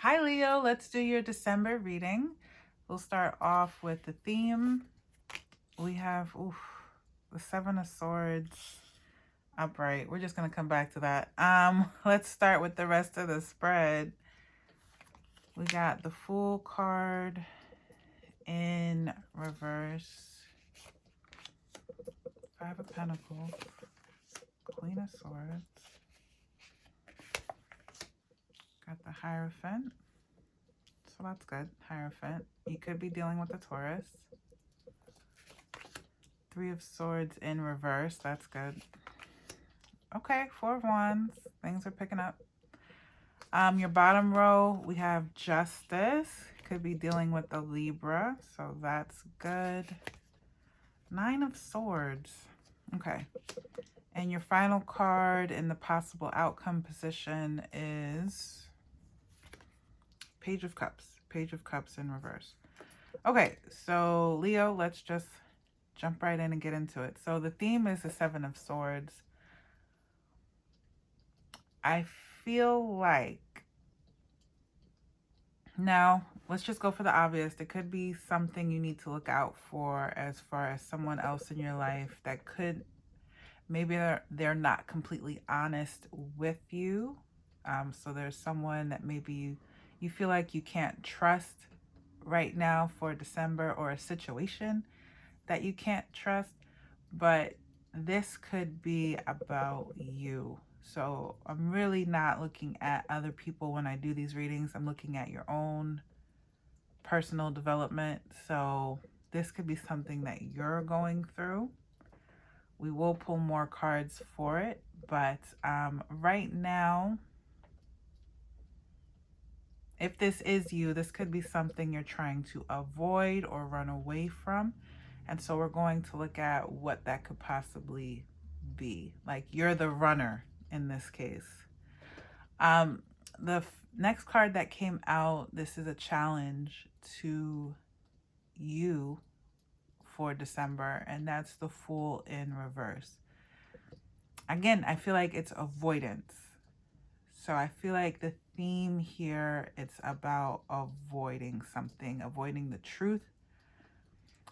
Hi Leo, let's do your December reading. We'll start off with the theme. We have the Seven of Swords upright. We're just going to come back to that. Let's start with the rest of the spread. We got the Fool card in reverse. Five of Pentacles. Queen of Swords. Got the Hierophant. So that's good. Hierophant. You could be dealing with a Taurus. Three of Swords in reverse. That's good. Okay, Four of Wands. Things are picking up. Your bottom row, we have Justice. Could be dealing with a Libra, so that's good. Nine of Swords. Okay. And your final card in the possible outcome position is Page of Cups. Page of Cups in reverse. Okay, so Leo, let's just jump right in and get into it. So the theme is the Seven of Swords. I feel like, now let's just go for the obvious. It could be something you need to look out for as far as someone else in your life that could, maybe they're not completely honest with you. So there's someone that maybe you feel like you can't trust right now for December, or a situation that you can't trust, but this could be about you. So I'm really not looking at other people when I do these readings. I'm looking at your own personal development. So this could be something that you're going through. We will pull more cards for it, but right now, if this is you, this could be something you're trying to avoid or run away from. And so we're going to look at what that could possibly be. Like, you're the runner in this case. The next card that came out, this is a challenge to you for December, and that's the Fool in reverse. Again, I feel like it's avoidance. So I feel like the theme here, it's about avoiding something, avoiding the truth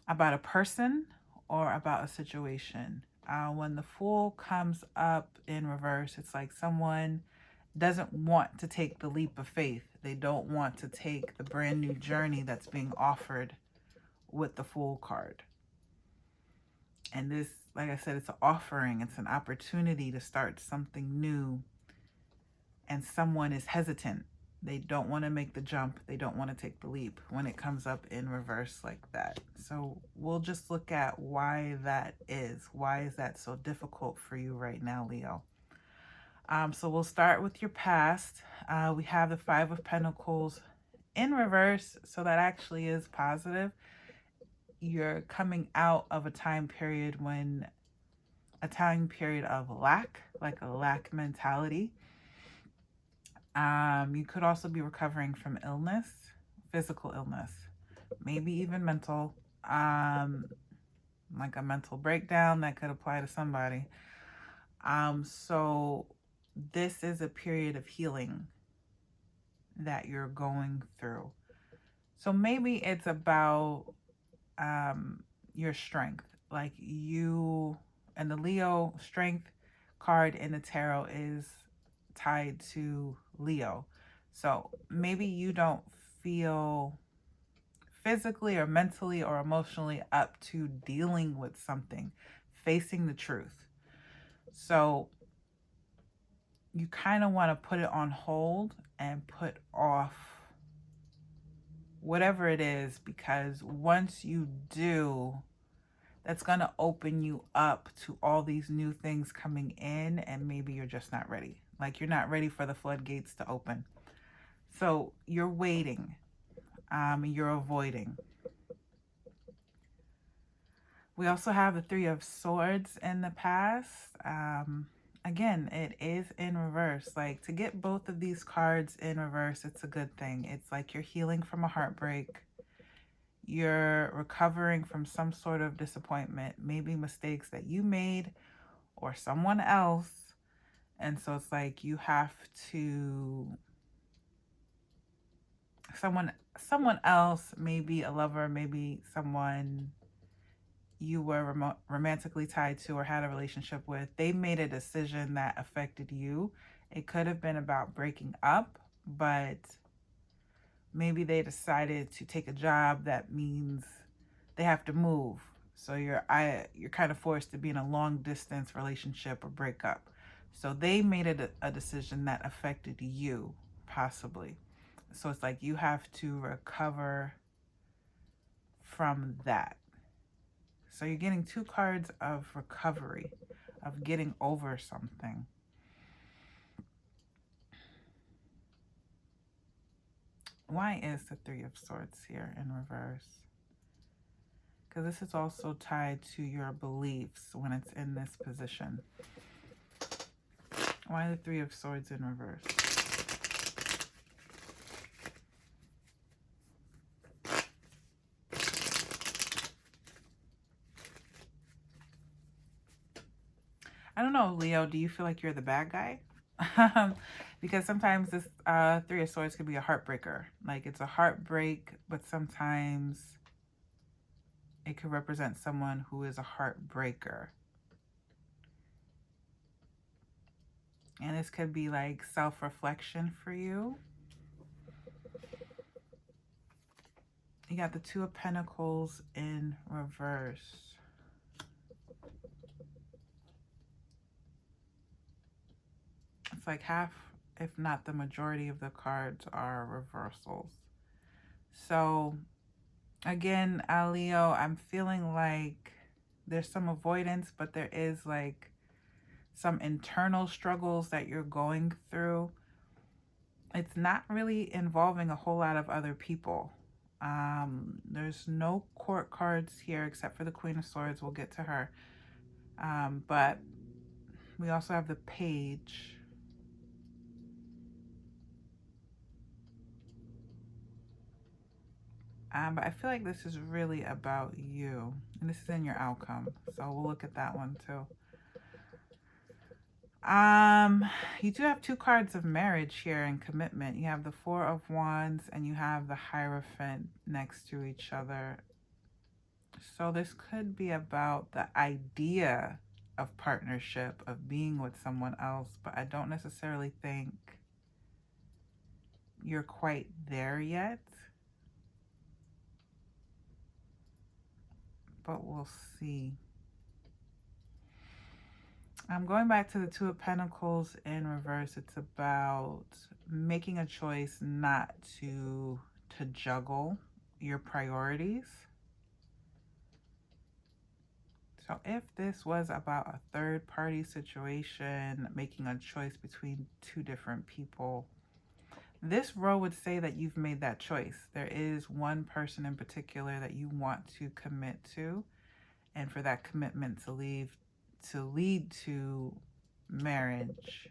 about a person or about a situation. When the Fool comes up in reverse, it's like someone doesn't want to take the leap of faith. They don't want to take the brand new journey that's being offered with the Fool card. And this, like I said, it's an offering. It's an opportunity to start something new. And someone is hesitant. They don't want to make the jump. They don't want to take the leap when it comes up in reverse like that. So we'll just look at why that is. Why is that so difficult for you right now, Leo? So we'll start with your past. We have the Five of Pentacles in reverse. So that actually is positive. You're coming out of a time period of lack, like a lack mentality. You could also be recovering from illness, physical illness, maybe even mental, like a mental breakdown that could apply to somebody. So this is a period of healing that you're going through. So maybe it's about your strength, like you, and the Leo strength card in the tarot is tied to Leo. So maybe you don't feel physically or mentally or emotionally up to dealing with something, facing the truth. So you kind of want to put it on hold and put off whatever it is, because once you do, that's going to open you up to all these new things coming in, and maybe you're just not ready. Like, you're not ready for the floodgates to open. So you're waiting, you're avoiding. We also have the Three of Swords in the past. Again, it is in reverse. Like, to get both of these cards in reverse, it's a good thing. It's like you're healing from a heartbreak. You're recovering from some sort of disappointment, maybe mistakes that you made or someone else. And so it's like you have to someone else, maybe a lover, maybe someone you were romantically tied to or had a relationship with, they made a decision that affected you. It could have been about breaking up, but maybe they decided to take a job that means they have to move. So you're kind of forced to be in a long distance relationship or breakup. So they made a decision that affected you, possibly. So it's like you have to recover from that. So you're getting two cards of recovery, of getting over something. Why is the Three of Swords here in reverse? Because this is also tied to your beliefs when it's in this position. Why the Three of Swords in reverse? I don't know, Leo, do you feel like you're the bad guy? Because sometimes this Three of Swords could be a heartbreaker. Like it's a heartbreak, but sometimes it could represent someone who is a heartbreaker. And this could be like self-reflection for you. You got the Two of Pentacles in reverse. It's like half, if not the majority of the cards are reversals. So again, Leo, I'm feeling like there's some avoidance, but there is like some internal struggles that you're going through. It's not really involving a whole lot of other people. There's no court cards here except for the Queen of Swords. We'll get to her. But we also have the Page. But I feel like this is really about you. And this is in your outcome. So we'll look at that one too. You do have two cards of marriage here and commitment. You have the Four of Wands and you have the Hierophant next to each other. So this could be about the idea of partnership, of being with someone else, but I don't necessarily think you're quite there yet. But we'll see. I'm going back to the Two of Pentacles in reverse. It's about making a choice not to juggle your priorities. So if this was about a third party situation, making a choice between two different people, this row would say that you've made that choice. There is one person in particular that you want to commit to, and for that commitment to lead to marriage.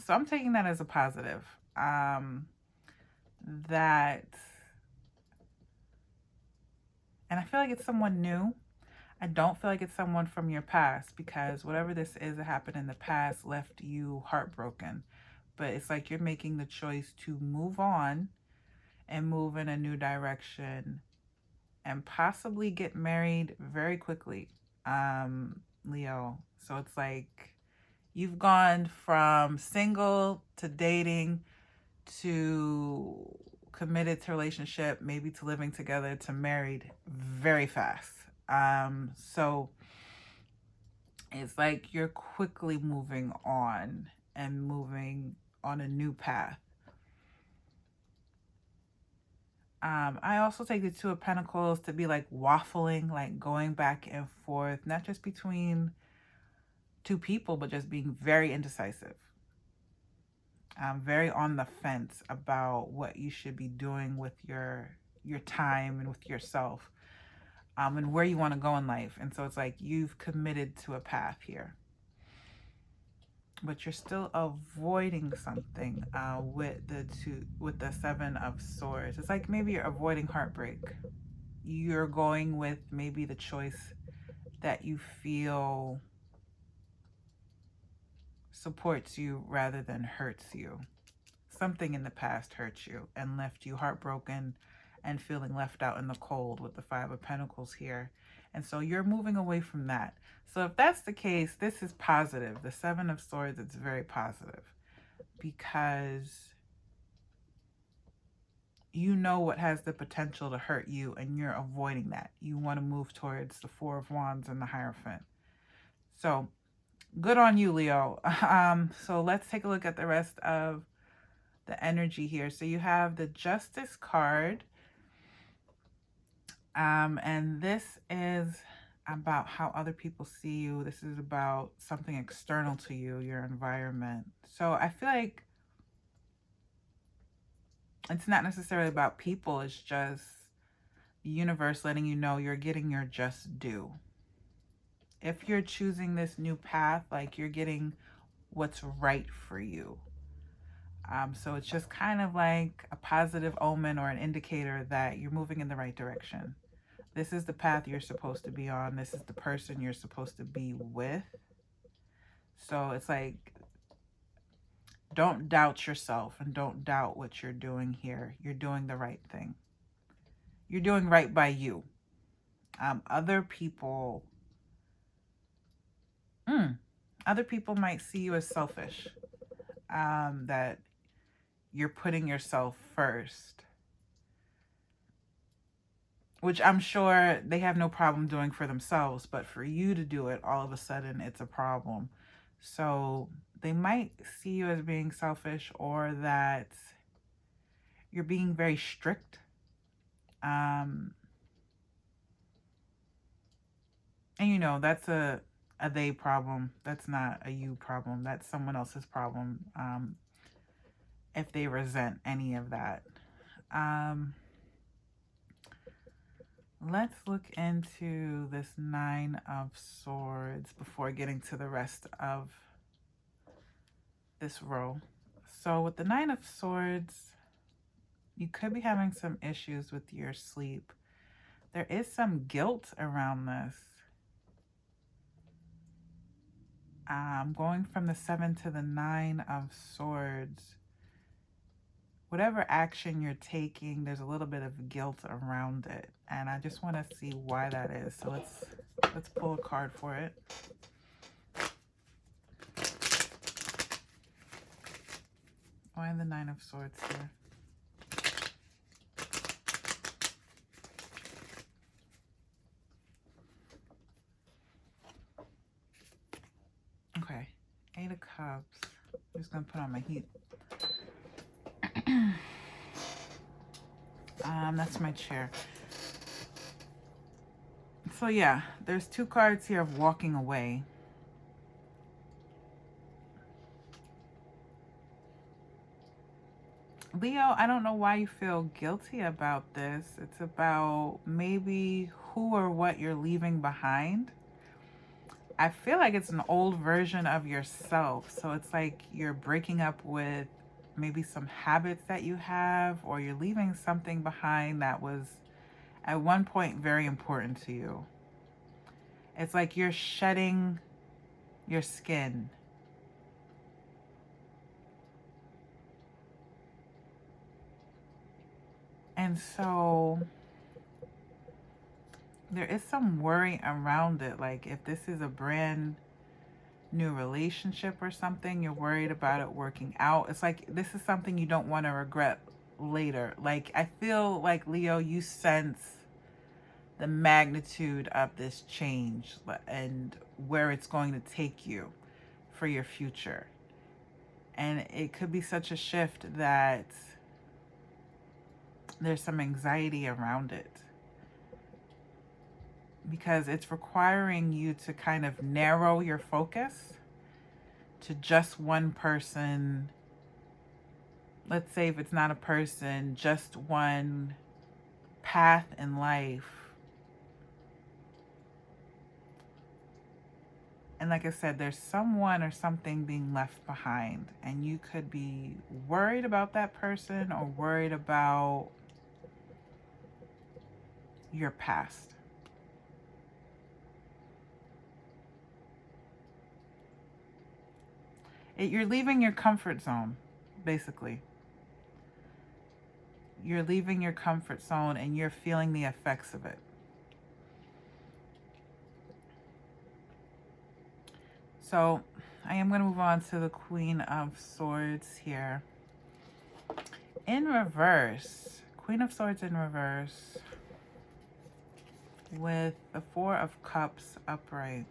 So I'm taking that as a positive. That, and I feel like it's someone new. I don't feel like it's someone from your past, because whatever this is that happened in the past left you heartbroken. But it's like you're making the choice to move on and move in a new direction and possibly get married very quickly, Leo. So it's like you've gone from single to dating to committed to relationship, maybe to living together, to married very fast. So it's like you're quickly moving on and moving on a new path. I also take the Two of Pentacles to be like waffling, like going back and forth, not just between two people, but just being very indecisive. Very on the fence about what you should be doing with your time and with yourself, and where you want to go in life. And so it's like you've committed to a path here, but you're still avoiding something with the Seven of Swords. It's like maybe you're avoiding heartbreak. You're going with maybe the choice that you feel supports you rather than hurts you. Something in the past hurt you and left you heartbroken and feeling left out in the cold with the Five of Pentacles here. And so you're moving away from that. So if that's the case, this is positive. The Seven of Swords, it's very positive because you know what has the potential to hurt you and you're avoiding that. You want to move towards the Four of Wands and the Hierophant. So good on you, Leo. So let's take a look at the rest of the energy here. So you have the Justice card. And this is about how other people see you. This is about something external to you, your environment. So I feel like it's not necessarily about people. It's just the universe letting you know you're getting your just due. If you're choosing this new path, like you're getting what's right for you. So it's just kind of like a positive omen or an indicator that you're moving in the right direction. This is the path you're supposed to be on. This is the person you're supposed to be with. So it's like, don't doubt yourself and don't doubt what you're doing here. You're doing the right thing. You're doing right by you. Other people might see you as selfish, that you're putting yourself first, which I'm sure they have no problem doing for themselves, but for you to do it, all of a sudden it's a problem. So they might see you as being selfish, or that you're being very strict. And you know, that's a they problem. That's not a you problem. That's someone else's problem. If they resent any of that. Let's look into this Nine of Swords before getting to the rest of this row. So with the Nine of Swords, you could be having some issues with your sleep. There is some guilt around this. Going from the 7 to the 9 of Swords. Whatever action you're taking, there's a little bit of guilt around it. And I just want to see why that is. So let's pull a card for it. Why the 9 of Swords here? Okay, 8 of Cups. I'm just going to put on my heat. That's my chair. So yeah, there's 2 cards here of walking away. Leo, I don't know why you feel guilty about this. It's about maybe who or what you're leaving behind. I feel like it's an old version of yourself. So it's like you're breaking up with maybe some habits that you have, or you're leaving something behind that was at one point very important to you. It's like you're shedding your skin. And so there is some worry around it. Like if this is a brand new relationship or something, you're worried about it working out. It's like this is something you don't want to regret later. Like I feel like, Leo, you sense the magnitude of this change and where it's going to take you for your future. And it could be such a shift that there's some anxiety around it, because it's requiring you to kind of narrow your focus to just one person. Let's say if it's not a person, just one path in life. And like I said, there's someone or something being left behind, and you could be worried about that person or worried about your past. You're leaving your comfort zone, basically. You're leaving your comfort zone and you're feeling the effects of it. So I am going to move on to the Queen of Swords here. In reverse, Queen of Swords in reverse with the Four of Cups upright.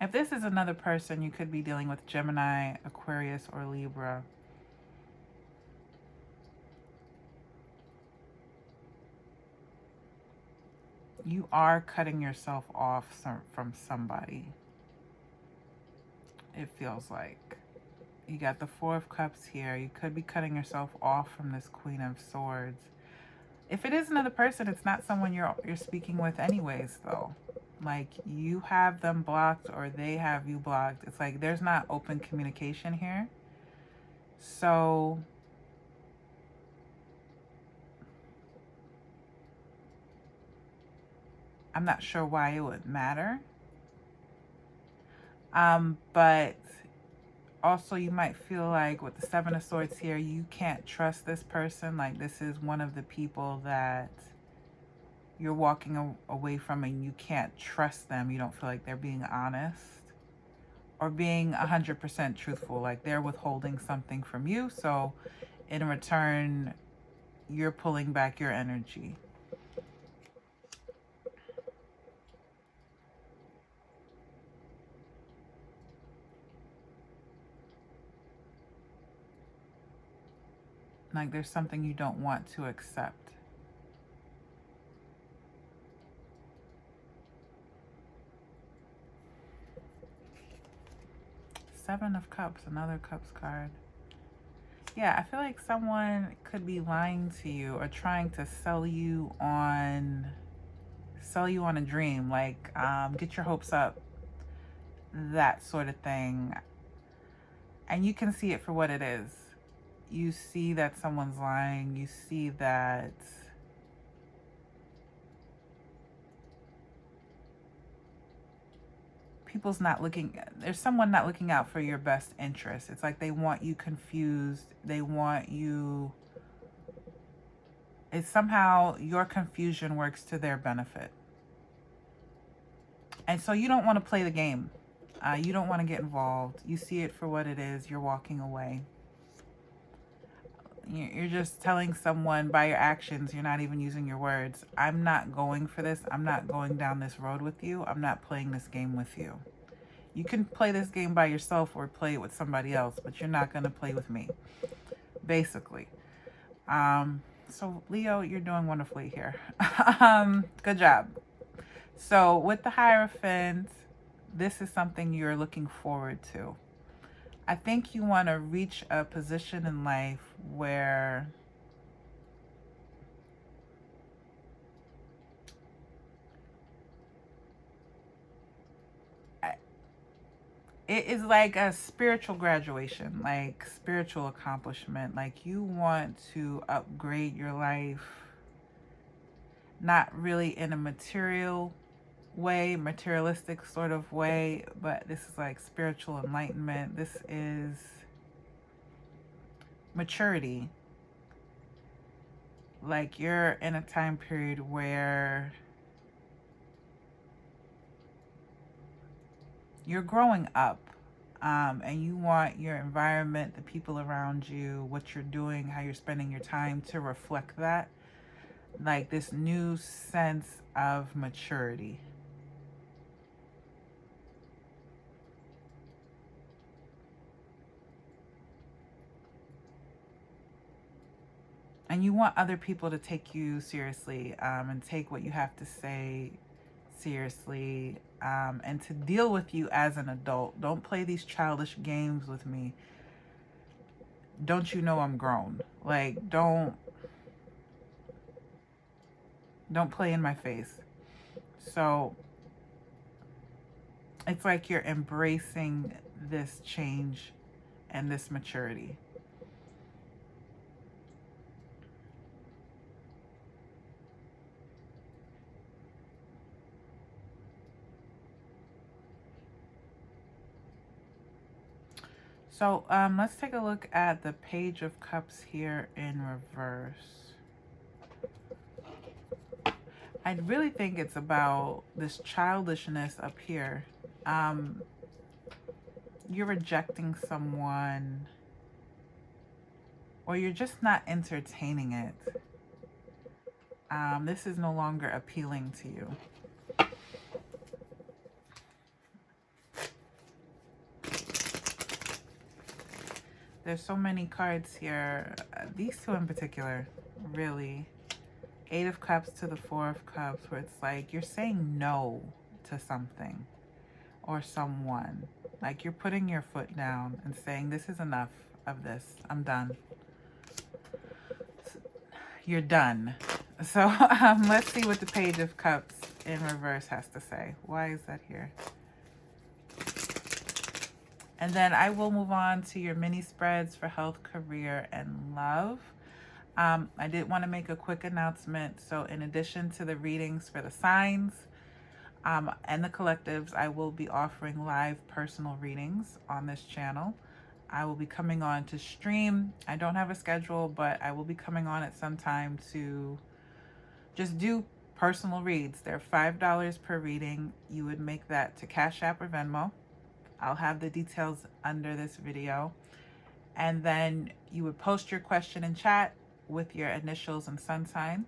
If this is another person, you could be dealing with Gemini, Aquarius, or Libra. You are cutting yourself off from somebody. It feels like. You got the Four of Cups here. You could be cutting yourself off from this Queen of Swords. If it is another person, it's not someone you're speaking with anyways, though. Like, you have them blocked or they have you blocked. It's like there's not open communication here. So I'm not sure why it would matter. But also you might feel like with the Seven of Swords here, you can't trust this person. Like, this is one of the people that you're walking away from and you can't trust them. You don't feel like they're being honest or being 100% truthful. Like, they're withholding something from you. So in return, you're pulling back your energy. Like, there's something you don't want to accept. Seven of Cups, another Cups card. Yeah, I feel like someone could be lying to you or trying to sell you on a dream, like get your hopes up, that sort of thing. And you can see it for what it is. You see that someone's lying. You see that there's someone not looking out for your best interest. It's like they want you confused. It's somehow your confusion works to their benefit. And so you don't want to play the game. You don't want to get involved. You see it for what it is. You're walking away. You're just telling someone by your actions, you're not even using your words, I'm not going for this. I'm not going down this road with you. I'm not playing this game with you. You can play this game by yourself or play it with somebody else, but you're not going to play with me, basically. So Leo, you're doing wonderfully here. Good job. So with the Hierophant, this is something you're looking forward to. I think you want to reach a position in life where it is like a spiritual graduation, like spiritual accomplishment. Like, you want to upgrade your life, not really in a materialistic sort of way, but this is like spiritual enlightenment. This is maturity. Like, you're in a time period where you're growing up, and you want your environment, the people around you, what you're doing, how you're spending your time to reflect that. Like, this new sense of maturity. And you want other people to take you seriously, and take what you have to say seriously, and to deal with you as an adult. Don't play these childish games with me. Don't you know I'm grown? Like, don't play in my face. So it's like you're embracing this change and this maturity. So let's take a look at the Page of Cups here in reverse. I really think it's about this childishness up here. You're rejecting someone, or you're just not entertaining it. This is no longer appealing to you. There's so many cards here. These two in particular, really. 8 of Cups to the 4 of Cups, where it's like you're saying no to something or someone. Like you're putting your foot down and saying, this is enough of this. I'm done. You're done. So let's see what the Page of Cups in reverse has to say. Why is that here? And then I will move on to your mini spreads for health, career, and love. I did want to make a quick announcement. So in addition to the readings for the signs and the collectives, I will be offering live personal readings on this channel. I will be coming on to stream. I don't have a schedule, but I will be coming on at some time to just do personal reads. They're $5 per reading. You would make that to Cash App or Venmo. I'll have the details under this video. And then you would post your question in chat with your initials and sun sign.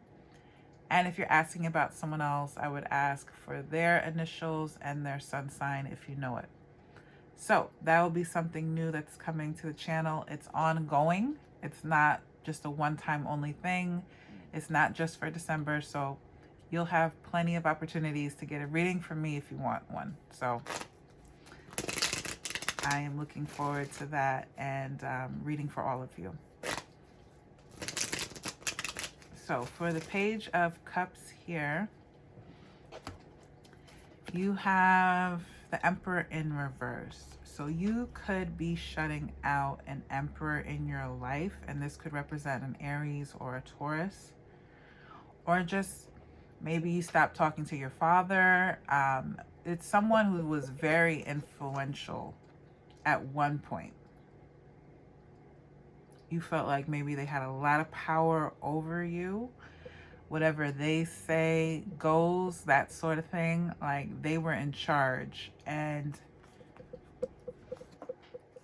And if you're asking about someone else, I would ask for their initials and their sun sign if you know it. So that will be something new that's coming to the channel. It's ongoing. It's not just a one-time only thing. It's not just for December. So you'll have plenty of opportunities to get a reading from me if you want one. So I am looking forward to that and reading for all of you. So for the Page of Cups here, you have the Emperor in reverse. So you could be shutting out an Emperor in your life, and this could represent an Aries or a Taurus, or just maybe you stopped talking to your father. It's someone who was very influential at one point. You felt like maybe they had a lot of power over you. Whatever they say goes, that sort of thing. Like they were in charge, and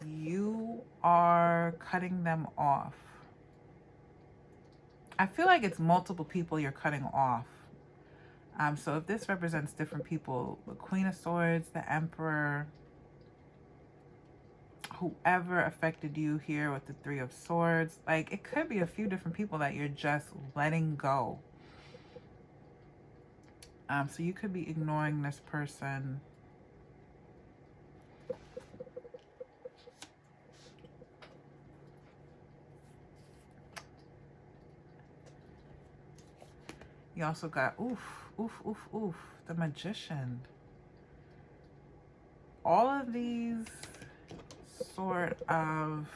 you are cutting them off. I feel like it's multiple people you're cutting off. So if this represents different people, the Queen of Swords, the Emperor, whoever affected you here with the 3 of Swords, like it could be a few different people that you're just letting go. So you could be ignoring this person. You also got, the Magician. All of these sort of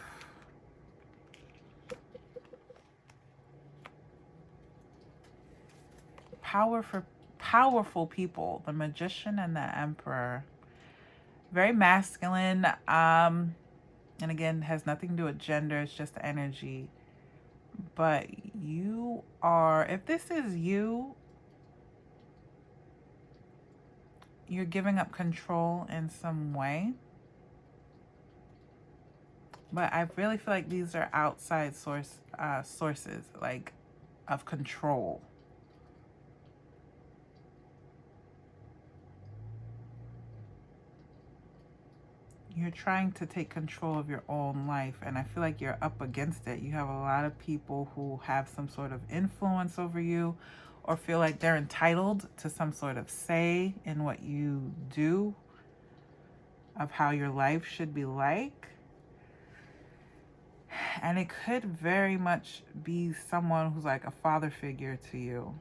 powerful people, the Magician and the Emperor, very masculine, and again, has nothing to do with gender, it's just energy. But you are, if this is you, you're giving up control in some way. But I really feel like these are outside sources, like, of control. You're trying to take control of your own life, and I feel like you're up against it. You have a lot of people who have some sort of influence over you, or feel like they're entitled to some sort of say in what you do, of how your life should be like. And it could very much be someone who's like a father figure to you.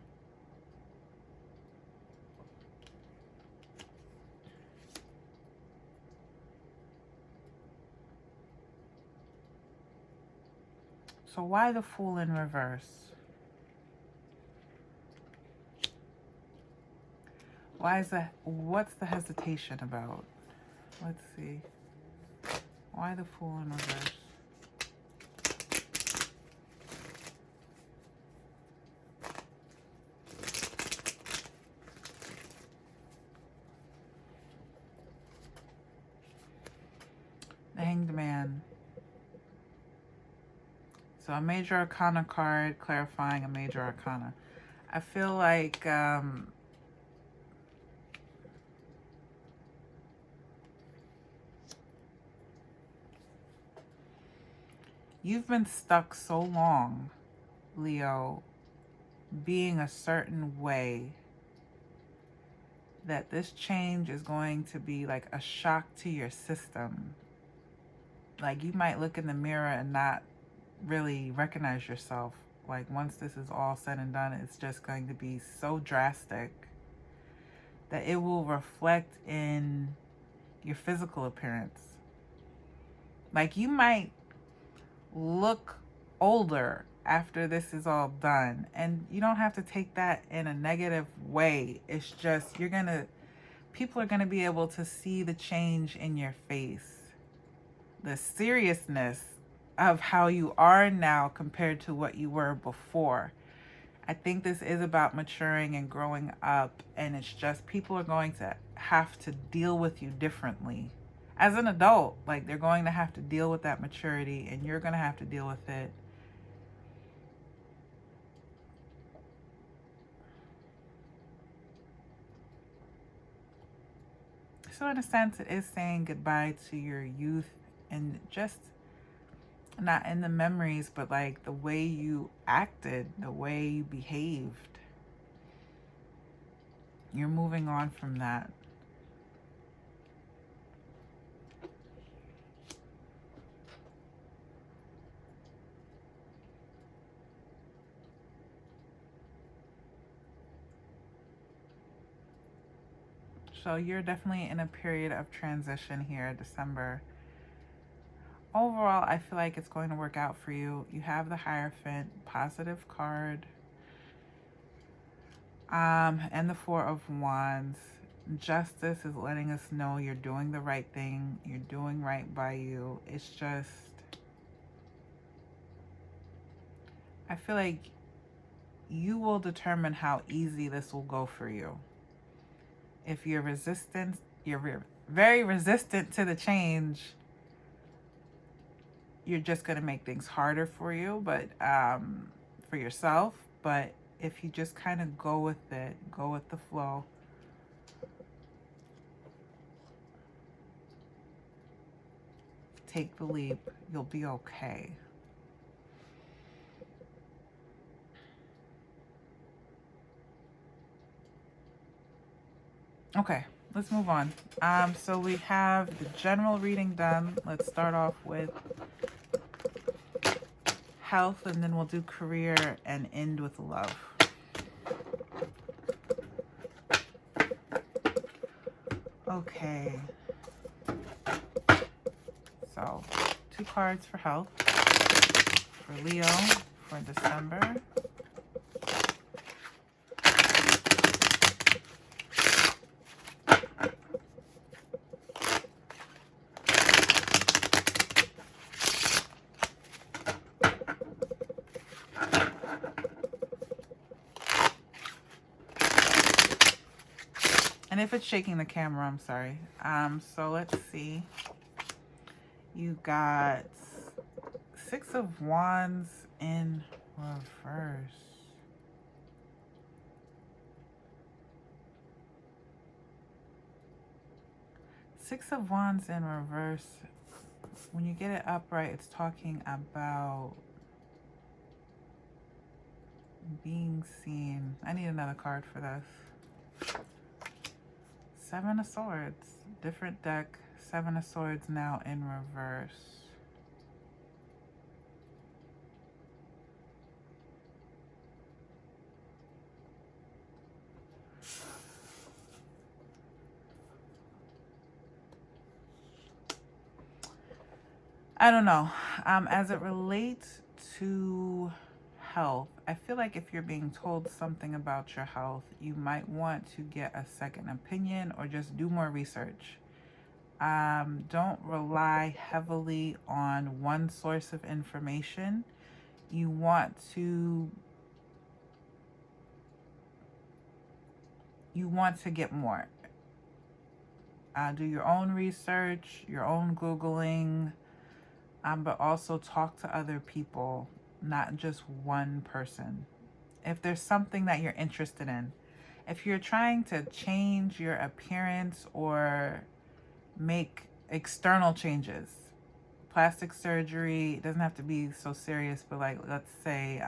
So why the Fool in reverse? Why is that? What's the hesitation about? Let's see. Why the Fool in reverse? The Hanged Man. So a major arcana card clarifying a major arcana. I feel like you've been stuck so long, Leo, being a certain way, that this change is going to be like a shock to your system. Like, you might look in the mirror and not really recognize yourself. Like, once this is all said and done, it's just going to be so drastic that it will reflect in your physical appearance. Like, you might look older after this is all done, and you don't have to take that in a negative way. It's just people are gonna be able to see the change in your face, the seriousness of how you are now compared to what you were before. I think this is about maturing and growing up, and it's just people are going to have to deal with you differently as an adult. Like, they're going to have to deal with that maturity, and you're going to have to deal with it. So in a sense, it is saying goodbye to your youth, and just not in the memories, but like the way you acted, the way you behaved. You're moving on from that. So you're definitely in a period of transition here, December. Overall, I feel like it's going to work out for you. You have the Hierophant, positive card, and the Four of Wands. Justice is letting us know you're doing the right thing. You're doing right by you. It's just, I feel like you will determine how easy this will go for you. If you're very resistant to the change, you're just going to make things harder for you, but for yourself. But if you just kind of go with it, go with the flow, take the leap, you'll be okay. Okay, let's move on. So we have the general reading done. Let's start off with health, and then we'll do career and end with love. Okay. So 2 cards for health for Leo for December. And if it's shaking the camera, I'm sorry. So let's see. You got 6 of Wands in reverse. Six of Wands in reverse. When you get it upright, it's talking about being seen. I need another card for this. 7 of Swords. Different deck. 7 of Swords now in reverse. I don't know. As it relates to health, I feel like if you're being told something about your health, you might want to get a second opinion or just do more research. Don't rely heavily on one source of information. You want to get more. Do your own research, your own Googling, but also talk to other people, not just one person. If there's something that you're interested in, if you're trying to change your appearance or make external changes, plastic surgery, it doesn't have to be so serious, but like, let's say,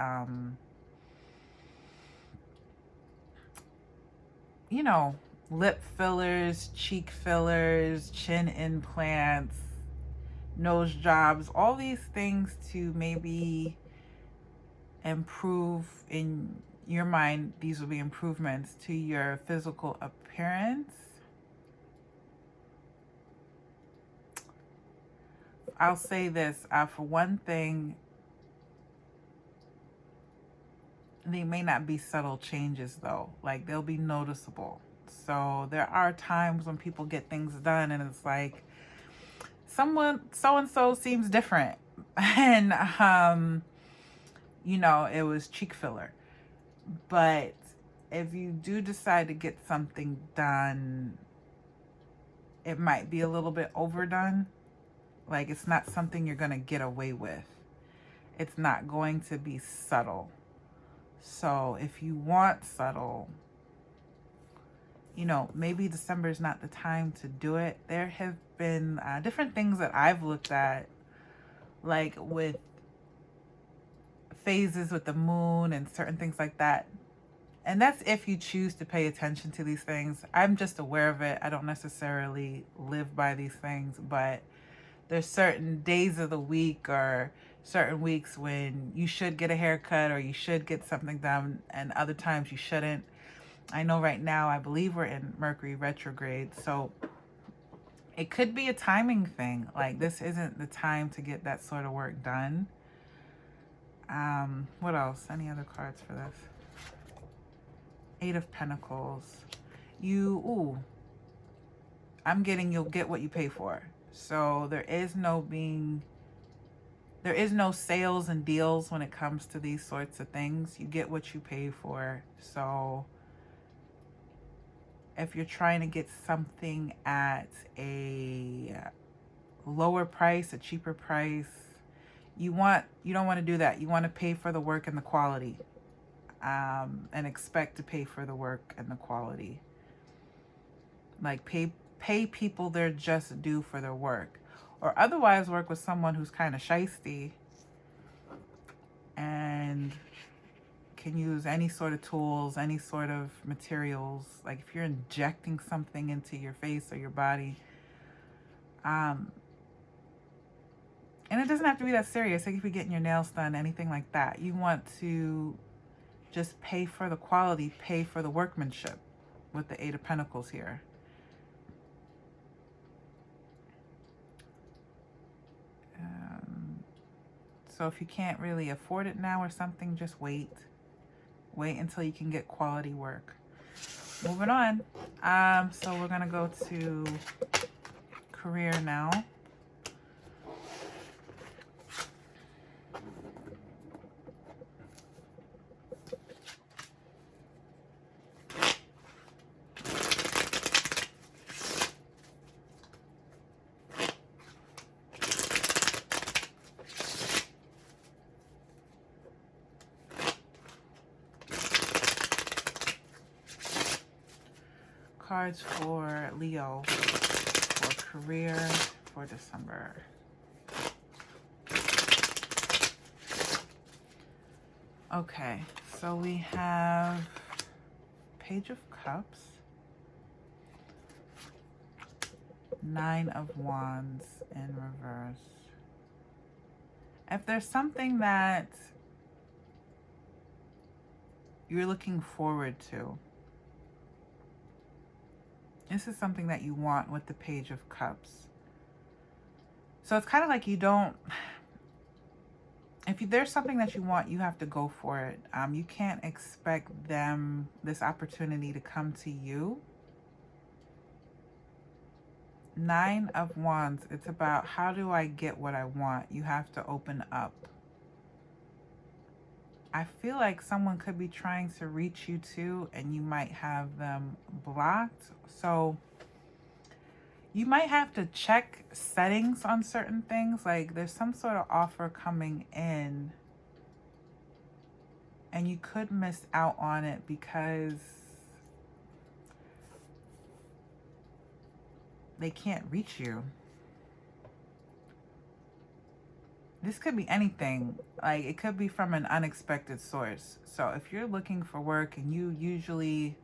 you know, lip fillers, cheek fillers, chin implants, nose jobs, all these things to maybe improve in your mind. These will be improvements to your physical appearance. I'll say this, for one thing, they may not be subtle changes though, like they'll be noticeable. So there are times when people get things done and it's like, someone so and so seems different, and it was cheek filler. But if you do decide to get something done, it might be a little bit overdone. Like, it's not something you're going to get away with. It's not going to be subtle. So if you want subtle, maybe December is not the time to do it. There have been different things that I've looked at, like with phases with the moon and certain things like that. And that's if you choose to pay attention to these things. I'm just aware of it. I don't necessarily live by these things, but there's certain days of the week or certain weeks when you should get a haircut or you should get something done, and other times you shouldn't. I know right now, I believe we're in Mercury retrograde, so it could be a timing thing. Like, this isn't the time to get that sort of work done. What else? Any other cards for this? Eight of Pentacles. I'm getting, you'll get what you pay for. So there is no sales and deals when it comes to these sorts of things. You get what you pay for. So if you're trying to get something at a lower price, a cheaper price, you don't want to do that. You want to pay for the work and the quality, and expect to pay for the work and the quality. Like, pay people their just due for their work, or otherwise work with someone who's kind of shisty and can use any sort of tools, any sort of materials. Like, if you're injecting something into your face or your body, and it doesn't have to be that serious. Like, if you're getting your nails done, anything like that, you want to just pay for the quality, pay for the workmanship with the Eight of Pentacles here. So if you can't really afford it now or something, just wait. Wait until you can get quality work. Moving on. So we're going to go to career now. Cards for Leo for career for December. Okay, so we have Page of Cups, Nine of Wands in reverse. If there's something that you're looking forward to, this is something that you want with the Page of Cups. So it's kind of like if there's something that you want, you have to go for it. You can't expect this opportunity to come to you. Nine of Wands, it's about how do I get what I want? You have to open up. I feel like someone could be trying to reach you too, and you might have them blocked. So you might have to check settings on certain things. Like there's some sort of offer coming in, and you could miss out on it because they can't reach you. This could be anything. Like it could be from an unexpected source. So if you're looking for work and you usually,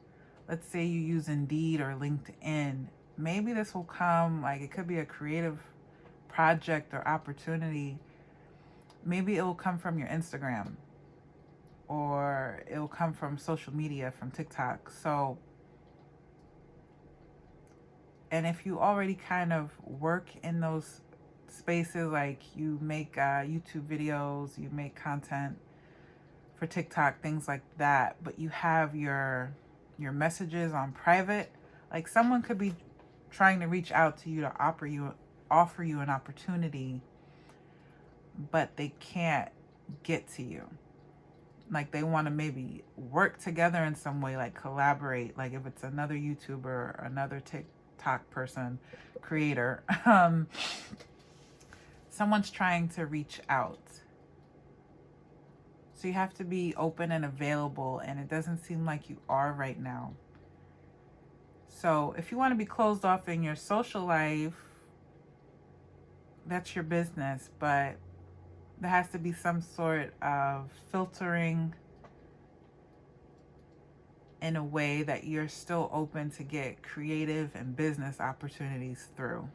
let's say you use Indeed or LinkedIn, maybe this will come, like it could be a creative project or opportunity. Maybe it will come from your Instagram, or it will come from social media, from TikTok. So, and if you already kind of work in those spaces, like you make YouTube videos, you make content for TikTok, things like that, but you have your messages on private, like someone could be trying to reach out to you to offer you an opportunity, but they can't get to you. Like they want to maybe work together in some way, like collaborate, like if it's another YouTuber or another TikTok person, creator, someone's trying to reach out. So you have to be open and available, and it doesn't seem like you are right now. So if you want to be closed off in your social life, that's your business, but there has to be some sort of filtering in a way that you're still open to get creative and business opportunities through.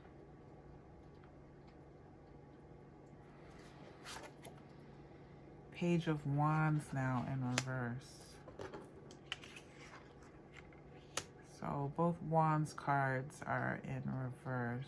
Page of Wands now in reverse. So both Wands cards are in reverse.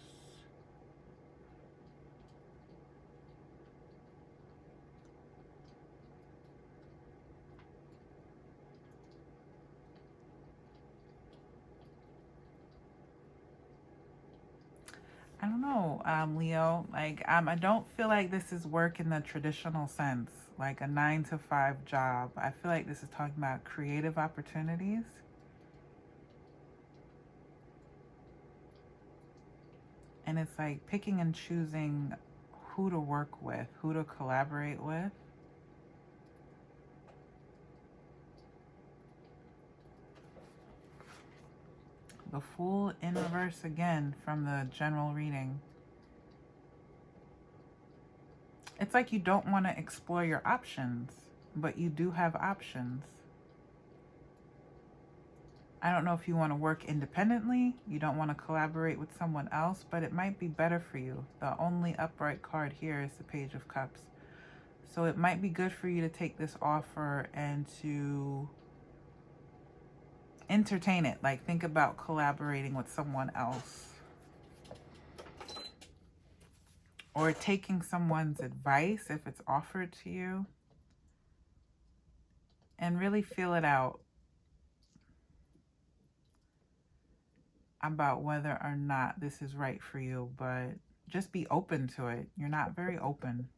I don't know, Leo. Like, I don't feel like this is work in the traditional sense, like a 9-to-5 job. I feel like this is talking about creative opportunities. And it's like picking and choosing who to work with, who to collaborate with. The Fool in reverse again from the general reading. It's like you don't want to explore your options, but you do have options. I don't know if you want to work independently, you don't want to collaborate with someone else, but it might be better for you. The only upright card here is the Page of Cups. So it might be good for you to take this offer and to entertain it. Like think about collaborating with someone else. Or taking someone's advice if it's offered to you. And really feel it out about whether or not this is right for you. But just be open to it. You're not very open.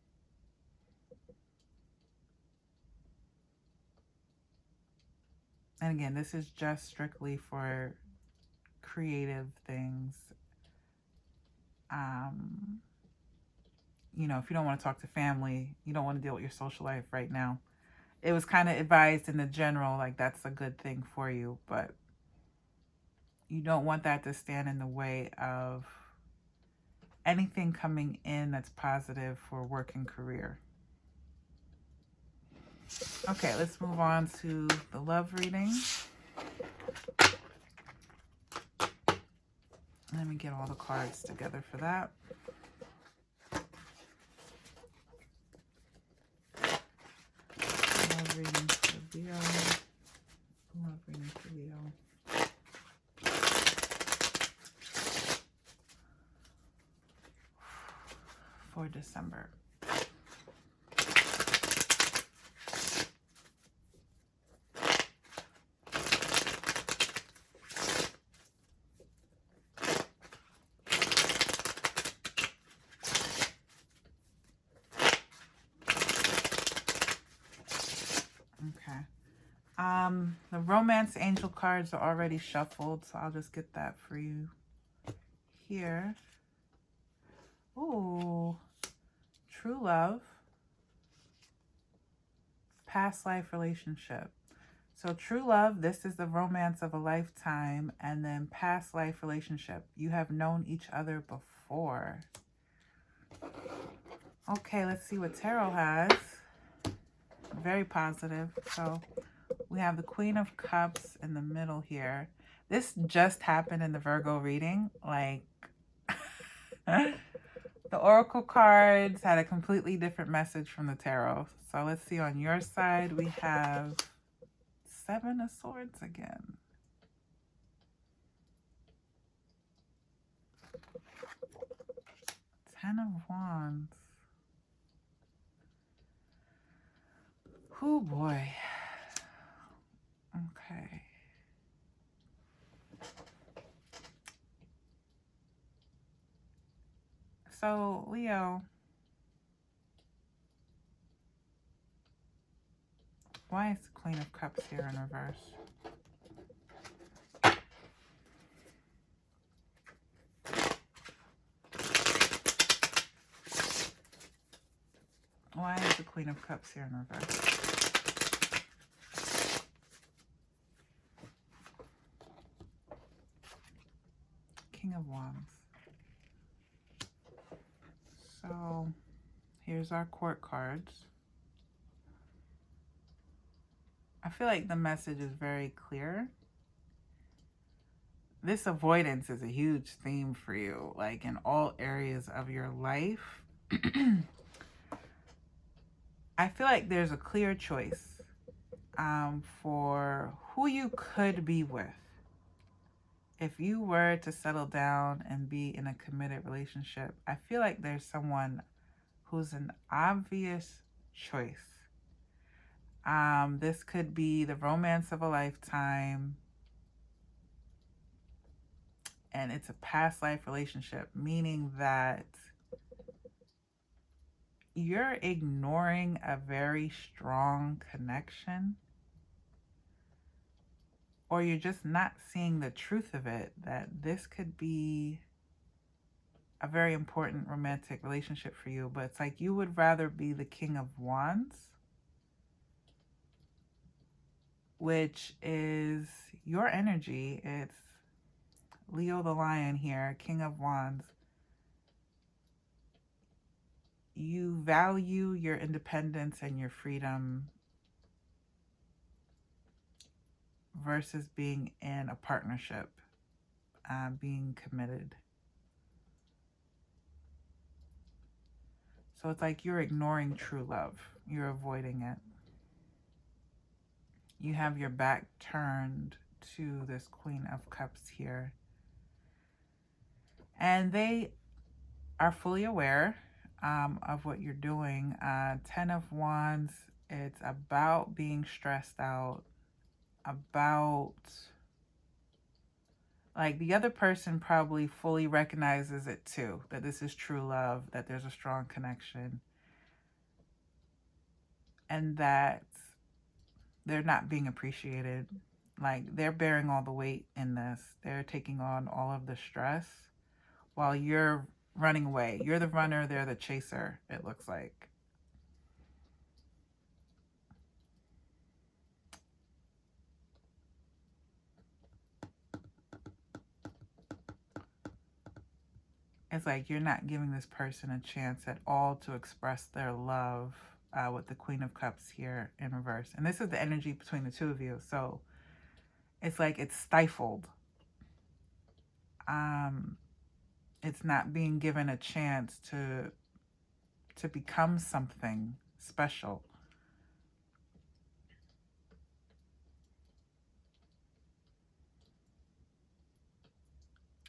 And again, this is just strictly for creative things. You know, if you don't want to talk to family, you don't want to deal with your social life right now. It was kind of advised in the general, like that's a good thing for you, but you don't want that to stand in the way of anything coming in that's positive for work and career. Okay, let's move on to the love reading. Let me get all the cards together for that. Love reading for Leo. Love reading for Leo. For December. The romance angel cards are already shuffled, so I'll just get that for you here. Ooh, true love, past life relationship. So true love, this is the romance of a lifetime, and then past life relationship. You have known each other before. Okay, let's see what tarot has. Very positive. So we have the Queen of Cups in the middle here. This just happened in the Virgo reading. Like, the Oracle cards had a completely different message from the tarot. So let's see, on your side, we have Seven of Swords again. Ten of Wands. Oh boy. Okay. So, Leo, why is the Queen of Cups here in reverse? Why is the Queen of Cups here in reverse? King of Wands. So, here's our court cards. I feel like the message is very clear. This avoidance is a huge theme for you, like in all areas of your life. I feel like there's a clear choice for who you could be with. If you were to settle down and be in a committed relationship, I feel like there's someone who's an obvious choice. This could be the romance of a lifetime, and it's a past life relationship, meaning that you're ignoring a very strong connection, or you're just not seeing the truth of it, that this could be a very important romantic relationship for you. But it's like you would rather be the King of Wands, which is your energy. It's Leo the Lion here, King of Wands. You value your independence and your freedom versus being in a partnership, being committed. So it's like you're ignoring true love. You're avoiding it. You have your back turned to this Queen of Cups here. And they are fully aware of what you're doing. Ten of Wands, it's about being stressed out, about, like, the other person probably fully recognizes it too, that this is true love, that there's a strong connection, and that they're not being appreciated. Like, they're bearing all the weight in this. They're taking on all of the stress while you're running away. You're the runner, they're the chaser, it looks like. It's like you're not giving this person a chance at all to express their love with the Queen of Cups here in reverse. And this is the energy between the two of you. So it's like it's stifled. It's not being given a chance to become something special.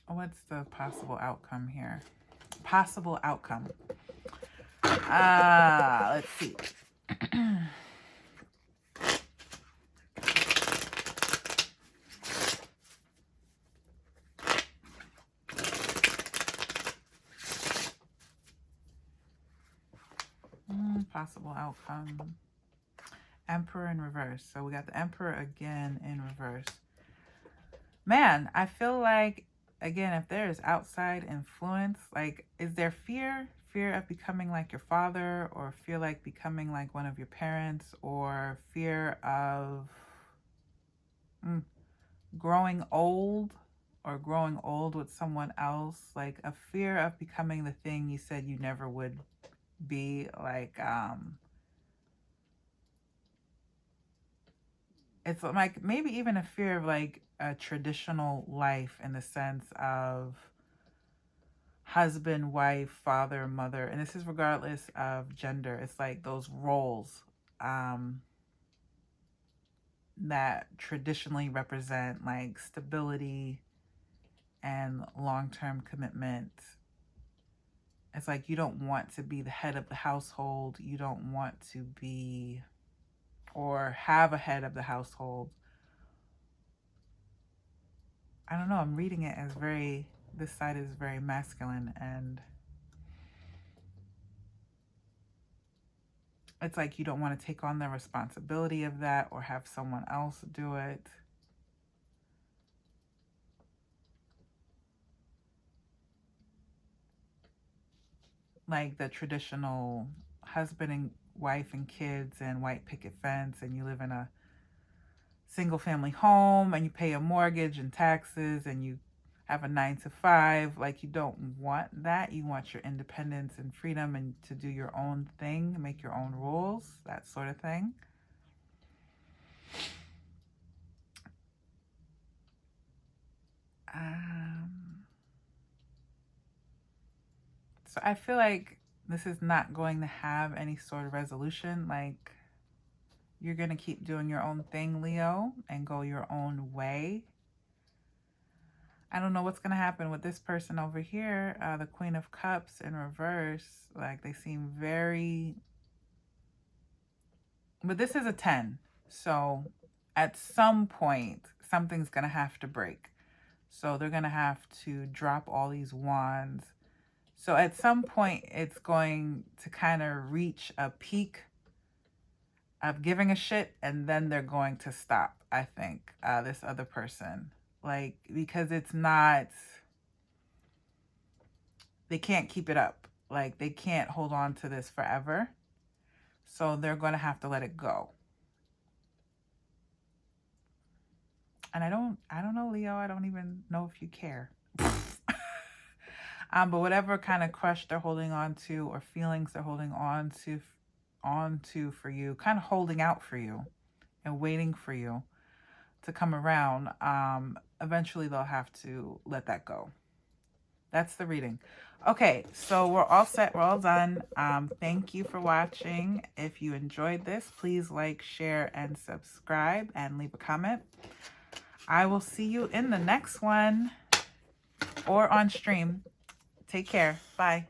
What's the possible outcome here? Possible outcome. Let's see. Possible outcome. Emperor in reverse. So we got the Emperor again in reverse. Man, I feel like, again, if there is outside influence, like, is there fear? Fear of becoming like your father, or fear like becoming like one of your parents, or fear of growing old, or growing old with someone else, like a fear of becoming the thing you said you never would be, like, it's like maybe even a fear of like a traditional life, in the sense of husband, wife, father, mother, and this is regardless of gender. It's like those roles that traditionally represent like stability and long-term commitment. It's like you don't want to be the head of the household. You don't want to be or have a head of the household. I don't know. I'm reading it as very, this side is very masculine, and it's like you don't want to take on the responsibility of that or have someone else do it. Like the traditional husband and wife and kids and white picket fence, and you live in a single family home and you pay a mortgage and taxes and you have a 9 to 5. Like, you don't want that. You want your independence and freedom and to do your own thing, make your own rules, that sort of thing. So I feel like this is not going to have any sort of resolution. Like, you're going to keep doing your own thing, Leo, and go your own way. I don't know what's going to happen with this person over here, the Queen of Cups in reverse. Like, they seem very... But this is a 10. So at some point, something's going to have to break. So they're going to have to drop all these wands. So at some point, it's going to kind of reach a peak of giving a shit, and then they're going to stop, I think, this other person. Like, because it's not... They can't keep it up. Like, they can't hold on to this forever. So they're going to have to let it go. And I don't know, Leo. I don't even know if you care. But whatever kind of crush they're holding on to, or feelings they're holding on to for you, kind of holding out for you and waiting for you to come around, eventually they'll have to let that go. That's the reading. Okay, so we're all set. We're all done. Thank you for watching. If you enjoyed this, please like, share, and subscribe, and leave a comment. I will see you in the next one, or on stream. Take care. Bye.